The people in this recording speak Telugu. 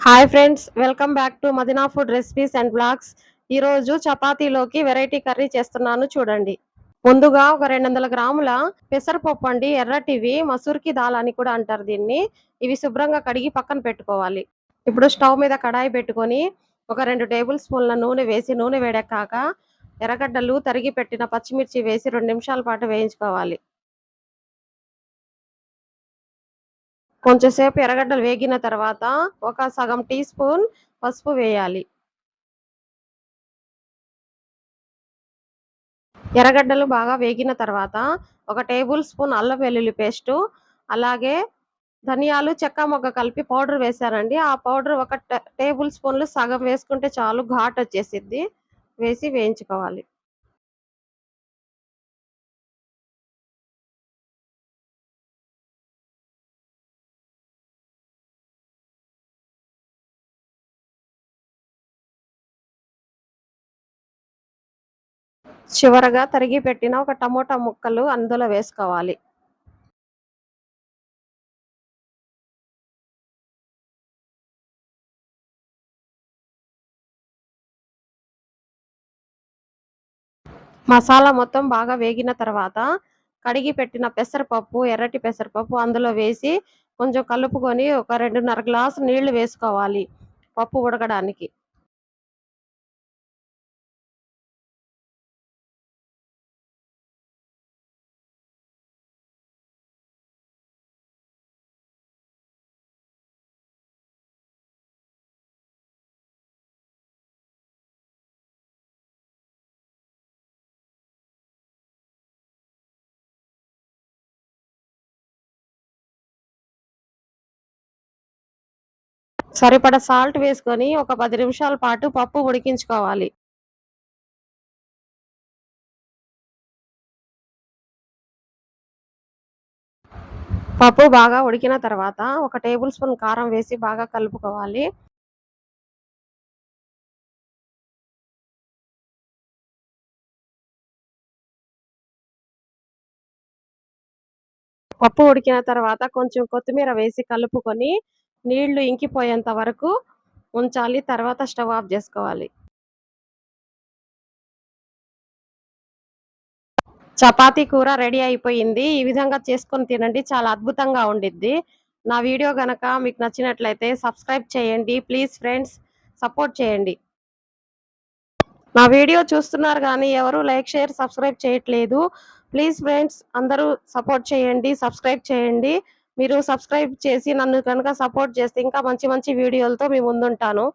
Hi friends, welcome back to Madina food recipes and blogs. ఈరోజు చపాతీలోకి వెరైటీ కర్రీ చేస్తున్నాను చూడండి. ముందుగా ఒక 200 గ్రాముల పెసరపప్పు అండి, ఎర్రటివి మసూర్కి దాల్ అని కూడా అంటారు దీన్ని. ఇవి శుభ్రంగా కడిగి పక్కన పెట్టుకోవాలి. ఇప్పుడు స్టవ్ మీద కడాయి పెట్టుకొని ఒక 2 టేబుల్ స్పూన్ల నూనె వేసి, నూనె వేడెక్కాక ఎర్రగడ్డలు తరిగి పెట్టిన పచ్చిమిర్చి వేసి 2 నిమిషాల పాటు వేయించుకోవాలి. కొంచెం సేపు ఎర్రగడ్డలు వేగిన తర్వాత ఒక సగం టీ స్పూన్ పసుపు వేయాలి. ఎర్రగడ్డలు బాగా వేగిన తర్వాత ఒక టేబుల్ స్పూన్ అల్లం వెల్లుల్లి పేస్టు, అలాగే ధనియాలు చెక్క మొగ్గ కలిపి పౌడర్ వేశానండి. ఆ పౌడర్ ఒక టేబుల్ స్పూన్లు సగం వేసుకుంటే చాలు, ఘాటు వచ్చేసిద్ది. వేసి వేయించుకోవాలి. చివరగా తరిగి పెట్టిన ఒక టమోటా ముక్కలు అందులో వేసుకోవాలి. మసాలా మొత్తం బాగా వేగిన తర్వాత కడిగి పెట్టిన పెసరపప్పు, ఎర్రటి పెసరపప్పు అందులో వేసి కొంచెం కలుపుకొని ఒక 2.5 గ్లాసు నీళ్లు వేసుకోవాలి పప్పు ఉడకడానికి. సరిపడా సాల్ట్ వేసుకొని ఒక 10 నిమిషాల పాటు పప్పు ఉడికించుకోవాలి. పప్పు బాగా ఉడికిన తర్వాత ఒక టేబుల్ స్పూన్ కారం వేసి బాగా కలుపుకోవాలి. పప్పు ఉడికిన తర్వాత కొంచెం కొత్తిమీర వేసి కలుపుకొని నీళ్లు ఇంకిపోయేంత వరకు ఉంచాలి. తర్వాత స్టవ్ ఆఫ్ చేసుకోవాలి. చపాతీ కూర రెడీ అయిపోయింది. ఈ విధంగా చేసుకొని తినండి, చాలా అద్భుతంగా ఉండిద్ది. నా వీడియో గనక మీకు నచ్చినట్లయితే సబ్స్క్రైబ్ చేయండి. ప్లీజ్ ఫ్రెండ్స్, సపోర్ట్ చేయండి. నా వీడియో చూస్తున్నారు కానీ ఎవరు లైక్, షేర్, సబ్స్క్రైబ్ చేయట్లేదు. ప్లీజ్ ఫ్రెండ్స్, అందరూ సపోర్ట్ చేయండి, సబ్స్క్రైబ్ చేయండి. మీరు సబ్స్క్రైబ్ చేసి నన్ను కనుక సపోర్ట్ చేస్తే ఇంకా మంచి మంచి వీడియోలతో మీ ముందుంటాను.